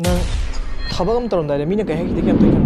Nang tabagam tarom dai mina kay hekide kem toy kan.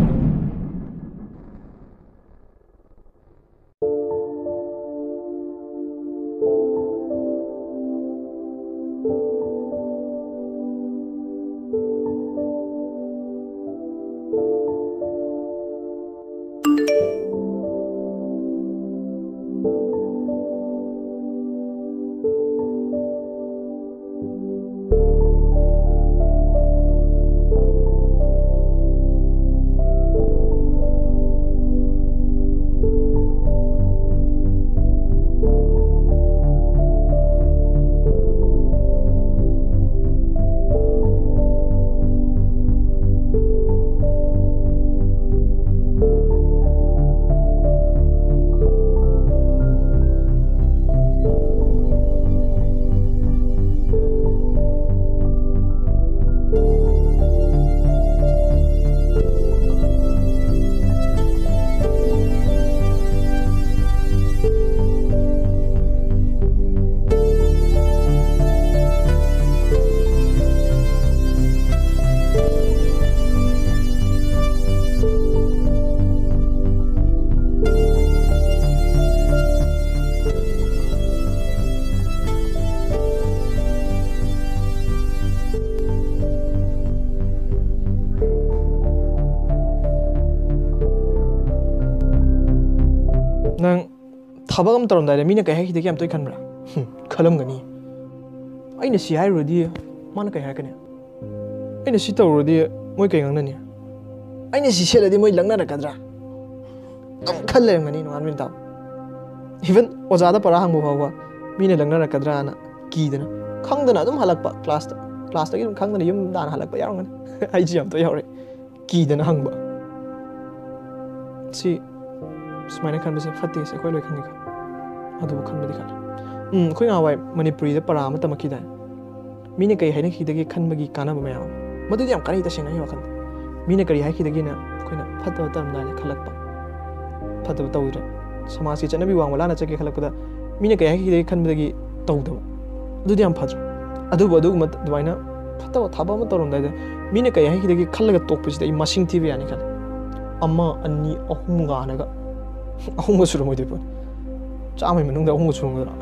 Nang tabagam tarom dai mina kay hekide kem toy kan bra. Khalam gani. Aina si hai rodi man kay hakane. Aina si taw rodi moi kay ngangna ni. Aina si seladi moi langna rakadra. Am khalle ngani no anmin taw. Even ozada para hangbo bawa mina langna rakadra na ki dana. Khangdana dum halakpa class ta gi khangdana yum dan halakpa yarong ai ji am to yore. Ki dana hangba. Si Smile kan bisa fati se koi loi khang ka adu khan badi khan khoi nga wai manipuri da para ma tamaki da mine kai haina khidagi khan bagi kana ba maya madu yam kari ta sena hi wakhan mine kari hai khidagi na khoi na fatwa tam da khalak pa fatwa tawdra samaj ki chanabi wang wala na chake khalak da mine kai hai khidagi khan bagi tawda adu yam phadra adu ma dwaina fatwa thaba ma torom da mine kai hai khidagi khallaga tokpisi da masing tv yani khan amma anni ahum ga naga ahum suru moi depo chamai manung da ahum suru ngara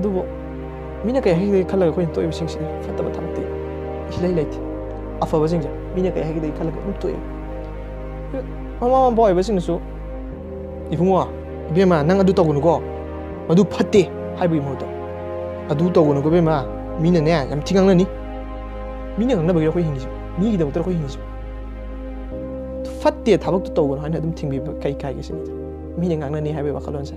dubo mina kay hagi khalaga ko to ibsing si fataba thamti hilai laiti afa basing ja mina kay hagi khalaga to mama boy basing su ibungwa bema nang adu tawunu ko adu phatte haibi mo to adu tawunu ko bema mina ne yam tingang na ni mina ngang na bagi ko hingi ni gi da utar ko hingi fatte thabak to tawunu haina dum thingbi kai kai gi sin Mina ngang ni haibe wakhalon sa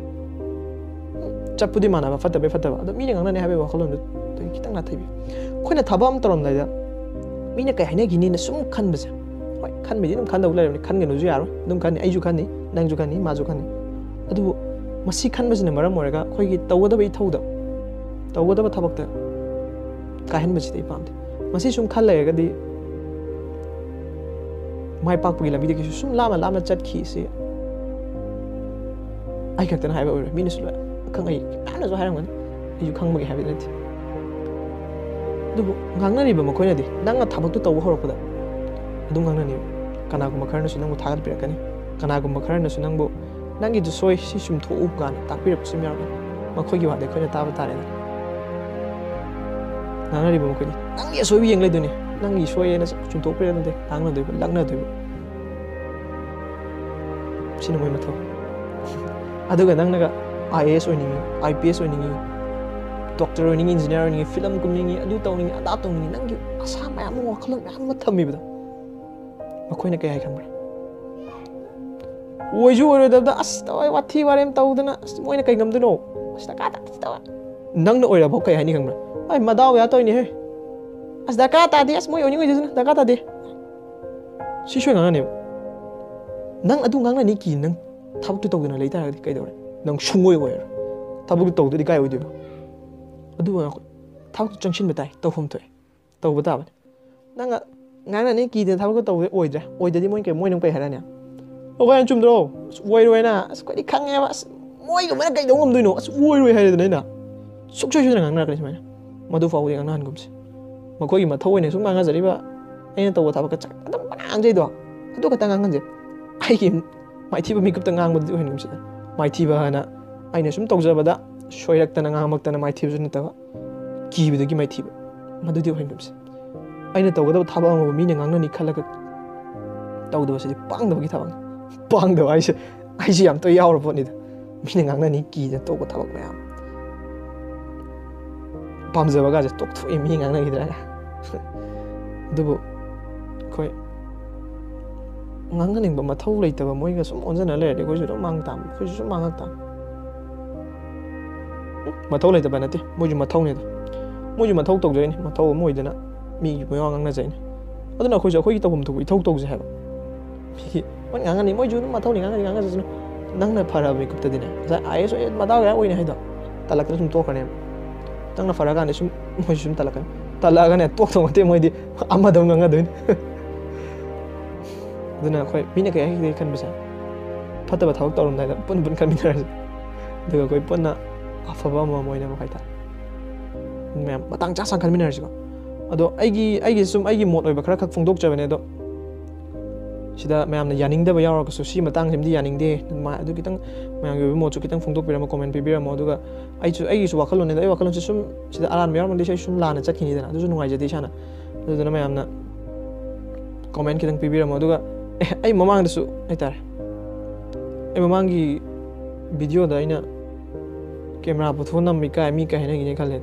chapudi mana ba fatta be fatta ba ado mina ngang ni haibe wakhalon to kitang na thaibi khoina thabam tarom da mina kai haina gini na sum khan basa hoi khan me dum khan da ulai ni khan ge no ju yaro dum khan ni ai ju khan ni nang ju khan ni ma ju khan ni adu masi khan basina maram moraga khoi gi tawda ba ithauda tawda ba thabak ta ka hen basi dei pamde masi sum khan la ga di mai pak pagi lambi de ki sum lama chat khi se ai kaktan haiba ore minus lo khang ai ana zo hairang ai ju khang magi haiba lati dubu ngangna ri ba ma koina di nanga thabak tu taw horok da adum ngangna ni kana gum kharna sunang bu thagal pira kani kana gum kharna sunang bu nangi ju soi si sum tho up gan takpir sim yar ma khoi gi wa de koina ta ba tare ngangna ri ba ma koini nangi soi bi yeng lai du ni nangi soi na sum tho pira de angna de lagna de sino moi ma tho aduga nangnaga IAS oiningi IPS oiningi doctor oiningi engineer oiningi film kumningi adu tawningi ada tawningi nangi asa mayam mo khalong yam thammi bada makoina kay hai khamra oiju oro da as tawai wathi warem tawdana moina kay ngamduno as ta ka ta tawa nangna oira bok kay hani khamra ai madaw ya toini he as da ka ta di as moi oiningi jena da ka ta di si shoi nganga ne nang adu nganga ni ki nang tabuk tu tawdana leita ga kai dawre nang shungoi oir tabuk tu tawdadi kai oidu adu wa tabuk tu changshin betai tawhum toy taw bata ba nang ngana ni ki de tabuk tu tawde oidra oidadi moi kai moi nang kai harania ogai an chumdro woi roi na as kai khange ba moi ga mana kai dawngam duino as woi roi haire dana na sukchoi chuna ngangna kai mai madu faudi ngana han gumse makoi ma thawoi ne sum nganga jari ba ꯑꯩꯅ ꯇꯧꯕ ꯊꯕꯛꯀ ꯆꯥꯛ ꯑꯗꯨꯝ ꯉꯥꯡꯖꯩꯗꯣ ꯑꯗꯨ ꯈꯛꯇ ꯉꯥꯡꯍꯟꯖꯩ ꯑꯩꯒꯤ ꯃꯥꯏꯊꯤꯕ ꯃꯤꯀꯨꯞꯇ ꯉꯥꯡꯕꯗꯨꯗꯤ ꯑꯣꯏꯍꯟꯒꯨꯝꯁꯤꯗ ꯃꯥꯏꯊꯤꯕ ꯍꯥꯏꯅ ꯑꯩꯅ ꯁꯨꯝ ꯇꯧꯖꯕꯗ ꯁꯣꯏꯔꯛꯇꯅ ꯉꯥꯡꯃꯛꯇꯅ ꯃꯥꯏꯊꯤꯕꯁꯨ ꯅꯠꯇꯕ ꯀꯤꯕꯗꯒꯤ ꯃꯥꯏꯊꯤꯕ ꯃꯗꯨꯗꯤ ꯑꯣꯏꯍꯟꯒꯨꯝꯁꯤ ꯑꯩꯅ ꯇꯧꯒꯗꯕ ꯊꯕꯛ ꯑꯃꯕꯨ ꯃꯤꯅ ꯉꯥꯡꯅꯅꯤ ꯈꯜꯂꯒ ꯇꯧꯗꯕꯁꯤꯗꯤ ꯄꯥꯡꯗꯕꯒꯤ ꯊꯕꯛꯅꯤ ꯄꯥꯡꯗꯕ ꯍꯥꯏꯁꯦ ꯑꯩꯁꯦ ꯌꯥꯝ ꯇꯣꯏ ꯌꯥꯎꯔ ꯄꯣꯠꯅꯤꯗ ꯃꯤꯅ ꯉꯥꯡꯅꯅꯤ ꯀꯤꯗꯅ ꯇꯧꯕ ꯊꯕꯛ ꯃꯌꯥꯝ ꯄꯥꯝꯖꯕꯒꯁꯦ ꯇꯣꯛꯊꯣꯛꯏ ꯃꯤ ꯉꯥꯡꯅꯈꯤꯗ꯭ꯔꯒ ꯑꯗꯨꯕꯨ ꯑꯩꯈꯣꯏ ꯉꯥꯡꯅꯅꯤꯡꯕ ꯃꯊꯧ ꯂꯩꯇꯕ ꯃꯣꯏꯒ ꯁꯨꯝ ꯑꯣꯟꯖꯟꯅ ꯂꯩꯔꯗꯤ ꯑꯩꯈꯣꯏꯁꯨ ꯑꯗꯨꯝ ꯃꯥꯡ ꯇꯥꯕ ꯑꯩꯈꯣꯏꯁꯨ ꯁꯨꯝ ꯃꯥꯡꯉꯛ ꯇꯥꯕ ꯃꯊꯧ ꯂꯩꯇꯕ ꯅꯠꯇꯦ ꯃꯣꯏꯁꯨ ꯃꯊꯧꯅꯤꯗ ꯃꯣꯏꯁꯨ ꯃꯊꯧ ꯇꯧꯖꯩꯅꯤ ꯃꯊꯧ ꯑꯃ ꯑꯣꯏꯗꯅ ꯃꯤꯒꯤ ꯃꯌꯥ ꯉꯥꯡꯅꯖꯩꯅꯤ ꯑꯗꯨꯅ ꯑꯩꯈꯣꯏꯁꯨ ꯑꯩꯈꯣꯏꯒꯤ ꯇꯧꯐꯝ ꯊꯣꯛꯄ ꯏꯊꯧ ꯇꯧꯖꯩ ꯍꯥꯏꯕ ꯃꯤꯒꯤ ꯃꯣꯏ ꯉꯥꯡꯉꯅꯤ ꯃꯣꯏꯁꯨ ꯑꯗꯨꯝ ꯃꯊꯧꯅꯤ ꯉꯥꯡꯉꯅꯤ ꯉꯥꯡꯅꯖꯁꯅꯨ ꯅꯪꯅ ꯐꯔꯕ ꯃꯤꯀꯨꯞꯇꯗꯤꯅꯦ ꯉꯁꯥꯏ IAS ꯃꯗꯥꯎ ꯀꯌꯥ ꯑꯣꯏꯅꯤ ꯍꯥꯏꯗꯣ ꯇꯜꯂꯛꯇꯅ ꯁꯨꯝ ꯇꯣꯛꯈ꯭ꯔꯅꯦꯕ ꯅꯪꯅ ꯐꯔꯀꯥꯟꯗ ꯁꯨꯝ ꯃꯣꯏꯁꯨ ꯁꯨꯝ ꯇꯜꯂꯛꯀꯅꯤ ꯇꯜꯂꯛꯑꯒꯅꯦ ꯇꯣꯛꯇꯧ ꯅꯠꯇꯦ ꯃꯣꯏꯗꯤ ꯑꯃꯗꯧ ꯉꯥꯡꯅꯗꯣꯏꯅꯤ ꯑꯗꯨꯅ ꯑꯩꯈꯣꯏ ꯃꯤꯅ ꯀꯩ ꯍꯥꯏꯒꯦ ꯈꯟꯕꯁꯦ ꯐꯠꯇꯕ ꯊꯕꯛ ꯇꯧꯔꯝꯗꯥꯏꯗ ꯄꯨꯟ ꯈꯟꯃꯤꯟꯅꯔꯁꯤ ꯑꯗꯨꯒ ꯑꯩꯈꯣꯏ ꯄꯨꯟꯅ ꯑꯐꯕ ꯑꯃꯃꯝ ꯑꯣꯏꯅꯕ ꯍꯥꯏꯇꯥꯔꯦ ꯃꯌꯥꯝ ꯃꯇꯥꯡ ꯆꯥ ꯈꯟꯃꯤꯟꯅꯔꯁꯤꯀꯣ ꯑꯗꯣ ꯑꯩꯒꯤ ꯁꯨꯝ ꯑꯩꯒꯤ ꯃꯣꯠ ꯑꯣꯏꯕ ꯈꯔ ꯈꯛ ꯐꯣꯡꯗꯣꯛꯆꯕꯅꯦ ꯑꯗꯣ ꯁꯤꯗ ꯃꯌꯥꯝꯅ ꯌꯥꯅꯤꯡꯗꯕ ꯌꯥꯎꯔꯒꯁꯨ ꯁꯤ ꯃꯇꯥꯡꯁꯤꯃꯗꯤ ꯌꯥꯅꯤꯡꯗꯦ ꯑꯗꯨ ꯈꯤꯇꯪ ꯃꯌꯥꯝꯒꯤ ꯑꯣꯏꯕ ꯃꯣꯠꯁꯨ ꯈꯤꯇꯪ ꯐꯣꯡꯗꯣꯛꯄꯤꯔꯝꯃꯣ ꯀꯣꯃꯦꯟ ꯄꯤꯕꯤꯔꯝꯃꯣ ꯑꯗꯨꯒ ꯑꯩꯒꯤꯁꯨ ꯋꯥꯈꯜꯂꯣꯟꯅꯤꯗ ꯑꯩ ꯋꯥꯈꯜꯂꯣꯟꯁꯦ ꯁꯨꯝ ꯁꯤꯗ ꯑꯔꯥꯟꯕ ꯌꯥꯎꯔꯝꯃꯗꯤ ꯑꯩ ꯁꯨꯝ ꯂꯥꯟꯅ ꯆꯠꯈꯤꯅꯤꯗꯅ ꯑꯗꯨꯁꯨ ꯅꯨꯡꯉꯥꯏꯖꯗꯦ ꯏꯁꯥꯅ ꯑꯗꯨꯗꯨꯅ ꯃꯌꯥꯝꯅ ꯀꯣꯃꯦꯟ ꯈꯤꯇꯪ ꯄꯤꯕꯤꯔꯝꯃꯣ ꯑꯗꯨꯒ ꯑꯩ ꯃꯃꯥꯡꯗꯁꯨ ꯍꯥꯏꯇꯥꯔꯦ ꯑꯩ ꯃꯃꯥꯡꯒꯤ ꯚꯤꯗꯤꯑꯣꯗ ꯑꯩꯅ ꯀꯦꯃꯦꯔꯥ ꯄꯨꯊꯣꯛꯑ ꯅꯝꯃꯤ ꯀꯥꯏ ꯃꯤ ꯀꯩ ꯍꯥꯏꯅꯈꯤꯅꯤ ꯈꯜꯂꯦ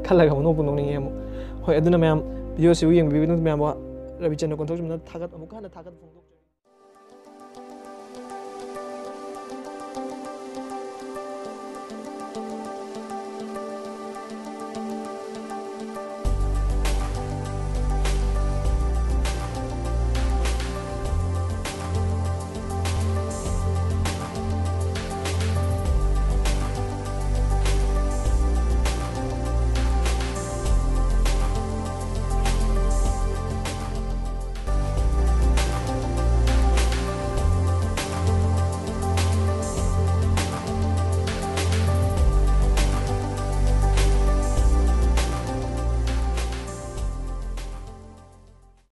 ꯈꯜꯂꯒ ꯑꯃꯨꯛ ꯅꯣꯛꯄꯨ ꯅꯣꯛꯅꯤꯡꯉꯦ ꯑꯃꯨꯛ ꯍꯣꯏ ꯑꯗꯨꯅ ꯃꯌꯥꯝ ꯚꯤꯗꯤꯑꯣꯁꯤꯕꯨ ꯌꯦꯡꯕꯤꯕꯗꯨ ꯃꯌꯥꯝ ꯔꯕꯤꯆꯟꯗ꯭ꯔ ꯀꯣꯟꯊꯧꯖꯝꯅ ꯑꯃꯨꯛ ꯍꯟꯅ ꯊꯥꯒꯠ ꯐꯣꯡꯗꯣꯛ